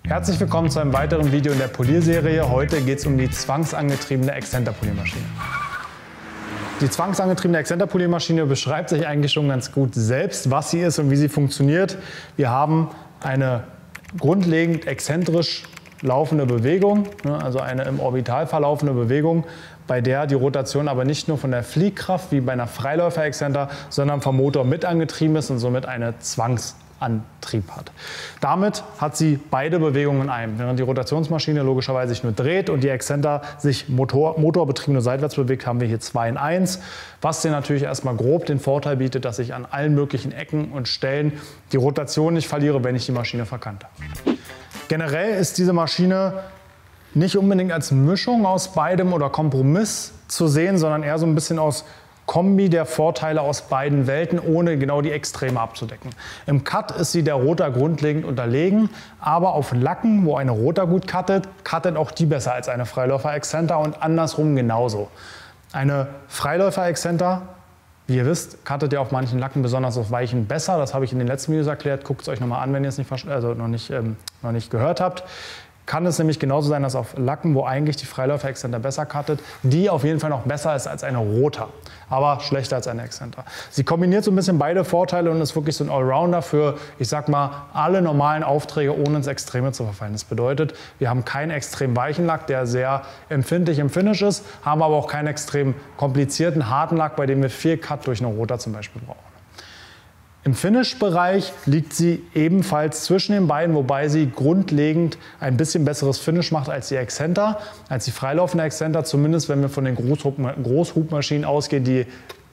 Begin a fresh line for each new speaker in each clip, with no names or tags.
Herzlich willkommen zu einem weiteren Video in der Polierserie. Heute geht es um die zwangsangetriebene Exzenterpoliermaschine. Die zwangsangetriebene Exzenterpoliermaschine beschreibt sich eigentlich schon ganz gut selbst, was sie ist und wie sie funktioniert. Wir haben eine grundlegend exzentrisch laufende Bewegung, also eine im Orbital verlaufende Bewegung, bei der die Rotation aber nicht nur von der Fliehkraft wie bei einer Freiläufer-Exzenter, sondern vom Motor mit angetrieben ist und somit eine Zwangsantrieb hat. Damit hat sie beide Bewegungen in einem. Während die Rotationsmaschine logischerweise sich nur dreht und die Exzenter sich motorbetrieben nur seitwärts bewegt, haben wir hier 2 in 1, was dir natürlich erstmal grob den Vorteil bietet, dass ich an allen möglichen Ecken und Stellen die Rotation nicht verliere, wenn ich die Maschine verkante. Generell ist diese Maschine nicht unbedingt als Mischung aus beidem oder Kompromiss zu sehen, sondern eher so ein bisschen aus Kombi der Vorteile aus beiden Welten, ohne genau die Extreme abzudecken. Im Cut ist sie der Rotor grundlegend unterlegen, aber auf Lacken, wo eine Rotor gut cuttet, cuttet auch die besser als eine Freiläufer-Exzenter und andersrum genauso. Eine Freiläufer-Exzenter, wie ihr wisst, cuttet ja auf manchen Lacken, besonders auf weichen, besser. Das habe ich in den letzten Videos erklärt. Guckt es euch nochmal an, wenn ihr es noch nicht gehört habt. Kann es nämlich genauso sein, dass auf Lacken, wo eigentlich die Freiläufer-Exzenter besser cuttet, die auf jeden Fall noch besser ist als eine Rotor, aber schlechter als eine Exzenter. Sie kombiniert so ein bisschen beide Vorteile und ist wirklich so ein Allrounder für, ich sag mal, alle normalen Aufträge, ohne ins Extreme zu verfallen. Das bedeutet, wir haben keinen extrem weichen Lack, der sehr empfindlich im Finish ist, haben aber auch keinen extrem komplizierten, harten Lack, bei dem wir viel Cut durch eine Rotor zum Beispiel brauchen. Im Finish-Bereich liegt sie ebenfalls zwischen den beiden, wobei sie grundlegend ein bisschen besseres Finish macht als die Exzenter, als die freilaufende Exzenter, zumindest wenn wir von den Großhubmaschinen ausgehen, die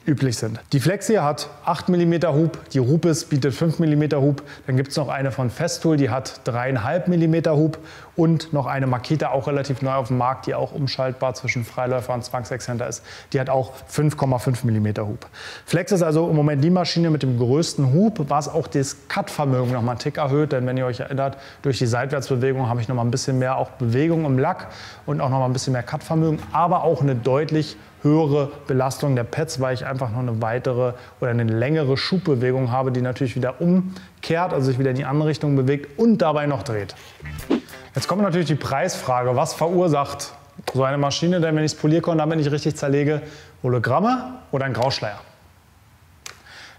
üblich sind. Die Flex hier hat 8 mm Hub, die Rupes bietet 5 mm Hub, dann gibt es noch eine von Festool, die hat 3,5 mm Hub und noch eine Makita, auch relativ neu auf dem Markt, die auch umschaltbar zwischen Freiläufer und Zwangsexzenter ist. Die hat auch 5,5 mm Hub. Flex ist also im Moment die Maschine mit dem größten Hub, was auch das Cut-Vermögen noch mal einen Tick erhöht, denn wenn ihr euch erinnert, durch die Seitwärtsbewegung habe ich noch mal ein bisschen mehr auch Bewegung im Lack und auch noch mal ein bisschen mehr Cut-Vermögen, aber auch eine deutlich höhere Belastung der Pads, weil ich einfach noch eine weitere oder eine längere Schubbewegung habe, die natürlich wieder umkehrt, also sich wieder in die andere Richtung bewegt und dabei noch dreht. Jetzt kommt natürlich die Preisfrage, was verursacht so eine Maschine, denn wenn ich das Polierkorn damit nicht richtig zerlege, Hologramme oder ein Grauschleier?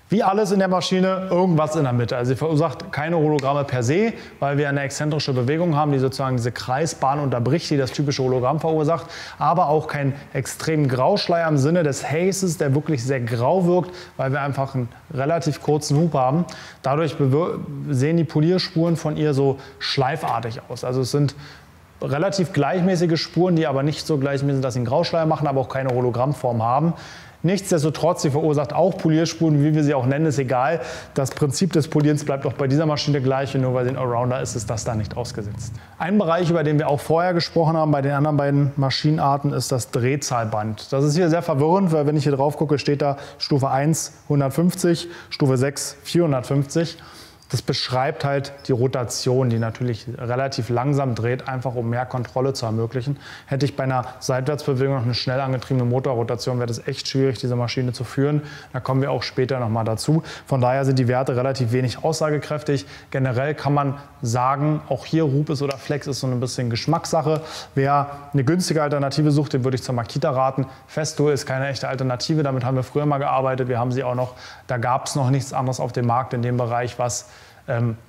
Wie alles in der Maschine, irgendwas in der Mitte. Also sie verursacht keine Hologramme per se, weil wir eine exzentrische Bewegung haben, die sozusagen diese Kreisbahn unterbricht, die das typische Hologramm verursacht. Aber auch keinen extremen Grauschleier im Sinne des Hazes, der wirklich sehr grau wirkt, weil wir einfach einen relativ kurzen Hub haben. Dadurch sehen die Polierspuren von ihr so schleifartig aus. Also es sind relativ gleichmäßige Spuren, die aber nicht so gleichmäßig sind, dass sie einen Grauschleier machen, aber auch keine Hologrammform haben. Nichtsdestotrotz, sie verursacht auch Polierspuren, wie wir sie auch nennen, ist egal. Das Prinzip des Polierens bleibt auch bei dieser Maschine gleich und nur weil sie ein Allrounder ist, ist das da nicht ausgesetzt. Ein Bereich, über den wir auch vorher gesprochen haben bei den anderen beiden Maschinenarten, ist das Drehzahlband. Das ist hier sehr verwirrend, weil wenn ich hier drauf gucke, steht da Stufe 1 150, Stufe 6 450. Das beschreibt halt die Rotation, die natürlich relativ langsam dreht, einfach um mehr Kontrolle zu ermöglichen. Hätte ich bei einer Seitwärtsbewegung noch eine schnell angetriebene Motorrotation, wäre es echt schwierig, diese Maschine zu führen. Da kommen wir auch später noch mal dazu. Von daher sind die Werte relativ wenig aussagekräftig. Generell kann man sagen, auch hier Rupes oder Flex ist so ein bisschen Geschmackssache. Wer eine günstige Alternative sucht, den würde ich zur Makita raten. Festool ist keine echte Alternative, damit haben wir früher mal gearbeitet. Wir haben sie auch noch, da gab es noch nichts anderes auf dem Markt in dem Bereich, was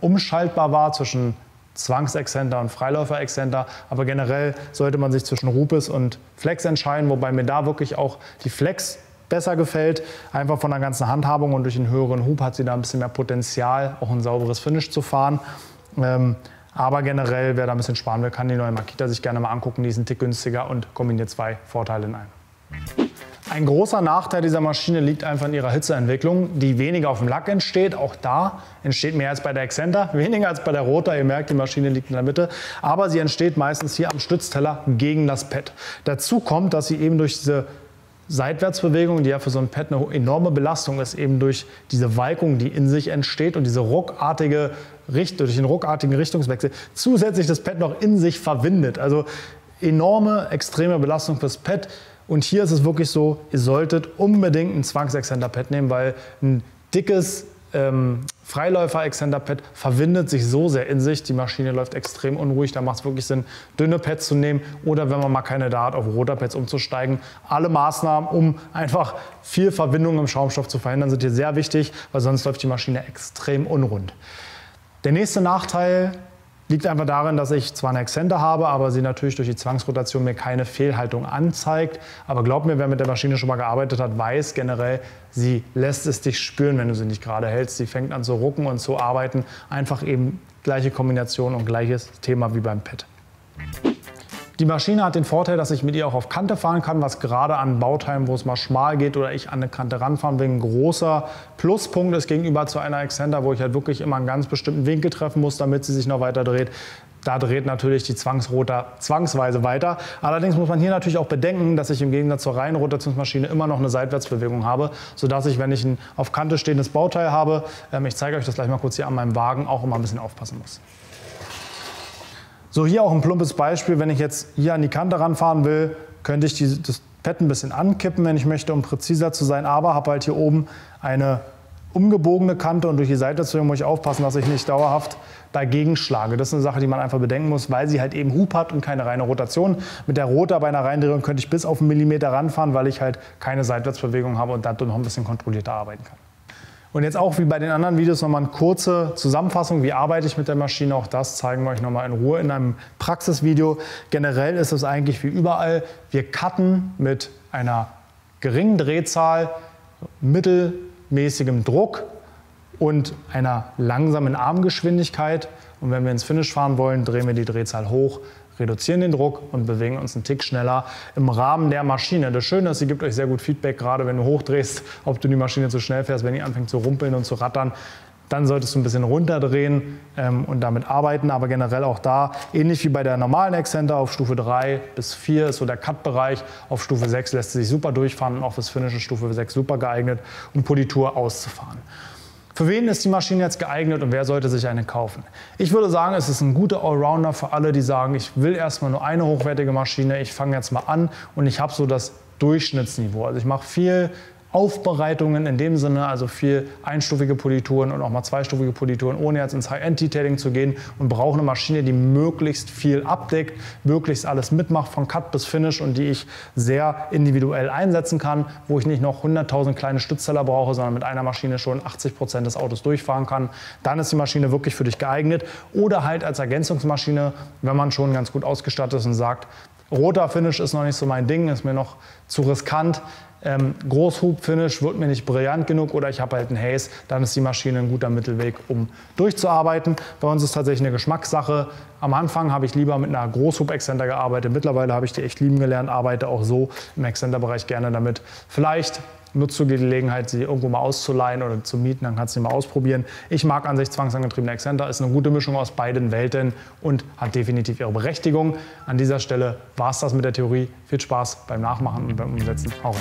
umschaltbar war zwischen Zwangsexzenter und Freiläufer-Exzenter. Aber generell sollte man sich zwischen Rupes und Flex entscheiden, wobei mir da wirklich auch die Flex besser gefällt. Einfach von der ganzen Handhabung und durch den höheren Hub hat sie da ein bisschen mehr Potenzial, auch ein sauberes Finish zu fahren. Aber generell, wer da ein bisschen sparen will, kann die neue Makita sich gerne mal angucken. Die ist ein Tick günstiger und kombiniert 2 Vorteile in einem. Ein großer Nachteil dieser Maschine liegt einfach in ihrer Hitzeentwicklung, die weniger auf dem Lack entsteht. Auch da entsteht mehr als bei der Exzenter, weniger als bei der Rotor. Ihr merkt, die Maschine liegt in der Mitte. Aber sie entsteht meistens hier am Stützteller gegen das Pad. Dazu kommt, dass sie eben durch diese Seitwärtsbewegung, die ja für so ein Pad eine enorme Belastung ist, eben durch diese Walkung, die in sich entsteht und diese durch den ruckartigen Richtungswechsel zusätzlich das Pad noch in sich verwindet. Also enorme, extreme Belastung fürs Pad. Und hier ist es wirklich so, ihr solltet unbedingt ein Zwangsexzenter-Pad nehmen, weil ein dickes Freiläufer-Extender-Pad verwindet sich so sehr in sich, die Maschine läuft extrem unruhig, da macht es wirklich Sinn, dünne Pads zu nehmen oder wenn man mal keine da hat, auf Rotorpads umzusteigen. Alle Maßnahmen, um einfach viel Verwindung im Schaumstoff zu verhindern, sind hier sehr wichtig, weil sonst läuft die Maschine extrem unrund. Der nächste Nachteil liegt einfach darin, dass ich zwar eine Exzenter habe, aber sie natürlich durch die Zwangsrotation mir keine Fehlhaltung anzeigt. Aber glaub mir, wer mit der Maschine schon mal gearbeitet hat, weiß generell, sie lässt es dich spüren, wenn du sie nicht gerade hältst. Sie fängt an zu rucken und zu arbeiten. Einfach eben gleiche Kombination und gleiches Thema wie beim Pad. Die Maschine hat den Vorteil, dass ich mit ihr auch auf Kante fahren kann, was gerade an Bauteilen, wo es mal schmal geht oder ich an eine Kante ranfahren will, ein großer Pluspunkt ist gegenüber zu einer Exzenter, wo ich halt wirklich immer einen ganz bestimmten Winkel treffen muss, damit sie sich noch weiter dreht. Da dreht natürlich die Zwangsrotor zwangsweise weiter. Allerdings muss man hier natürlich auch bedenken, dass ich im Gegensatz zur reinen Rotationsmaschine immer noch eine Seitwärtsbewegung habe, sodass ich, wenn ich ein auf Kante stehendes Bauteil habe, ich zeige euch das gleich mal kurz hier an meinem Wagen, auch immer ein bisschen aufpassen muss. So, hier auch ein plumpes Beispiel, wenn ich jetzt hier an die Kante ranfahren will, könnte ich das Pad ein bisschen ankippen, wenn ich möchte, um präziser zu sein, aber habe halt hier oben eine umgebogene Kante und durch die Seitwärtsbewegung muss ich aufpassen, dass ich nicht dauerhaft dagegen schlage. Das ist eine Sache, die man einfach bedenken muss, weil sie halt eben Hub hat und keine reine Rotation. Mit der Rotor bei einer Reindrehung könnte ich bis auf 1 Millimeter ranfahren, weil ich halt keine Seitwärtsbewegung habe und dadurch noch ein bisschen kontrollierter arbeiten kann. Und jetzt auch wie bei den anderen Videos nochmal eine kurze Zusammenfassung, wie arbeite ich mit der Maschine. Auch das zeigen wir euch nochmal in Ruhe in einem Praxisvideo. Generell ist es eigentlich wie überall, wir cutten mit einer geringen Drehzahl, mittelmäßigem Druck und einer langsamen Armgeschwindigkeit. Und wenn wir ins Finish fahren wollen, drehen wir die Drehzahl hoch, reduzieren den Druck und bewegen uns einen Tick schneller im Rahmen der Maschine. Das Schöne ist, sie gibt euch sehr gut Feedback, gerade wenn du hochdrehst, ob du die Maschine zu schnell fährst. Wenn die anfängt zu rumpeln und zu rattern, dann solltest du ein bisschen runterdrehen und damit arbeiten. Aber generell auch da, ähnlich wie bei der normalen Exzenter, auf Stufe 3 bis 4 ist so der Cut-Bereich. Auf Stufe 6 lässt sie sich super durchfahren und auch fürs Finish ist Stufe 6 super geeignet, um Politur auszufahren. Für wen ist die Maschine jetzt geeignet und wer sollte sich eine kaufen? Ich würde sagen, es ist ein guter Allrounder für alle, die sagen, ich will erstmal nur eine hochwertige Maschine, ich fange jetzt mal an und ich habe so das Durchschnittsniveau. Also ich mache viel Aufbereitungen in dem Sinne, also viel einstufige Polituren und auch mal zweistufige Polituren, ohne jetzt ins High-End-Detailing zu gehen und brauche eine Maschine, die möglichst viel abdeckt, möglichst alles mitmacht, von Cut bis Finish und die ich sehr individuell einsetzen kann, wo ich nicht noch 100.000 kleine Stützteller brauche, sondern mit einer Maschine schon 80% des Autos durchfahren kann. Dann ist die Maschine wirklich für dich geeignet oder halt als Ergänzungsmaschine, wenn man schon ganz gut ausgestattet ist und sagt, roter Finish ist noch nicht so mein Ding, ist mir noch zu riskant. Großhub-Finish wird mir nicht brillant genug oder ich habe halt einen Haze, dann ist die Maschine ein guter Mittelweg, um durchzuarbeiten. Bei uns ist es tatsächlich eine Geschmackssache. Am Anfang habe ich lieber mit einer Großhub-Exzenter gearbeitet. Mittlerweile habe ich die echt lieben gelernt, arbeite auch so im Exzenter-Bereich gerne damit. Vielleicht nutzt du die Gelegenheit, sie irgendwo mal auszuleihen oder zu mieten, dann kannst du sie mal ausprobieren. Ich mag an sich zwangsangetriebene Exzenter, ist eine gute Mischung aus beiden Welten und hat definitiv ihre Berechtigung. An dieser Stelle war es das mit der Theorie. Viel Spaß beim Nachmachen und beim Umsetzen. Hau rein!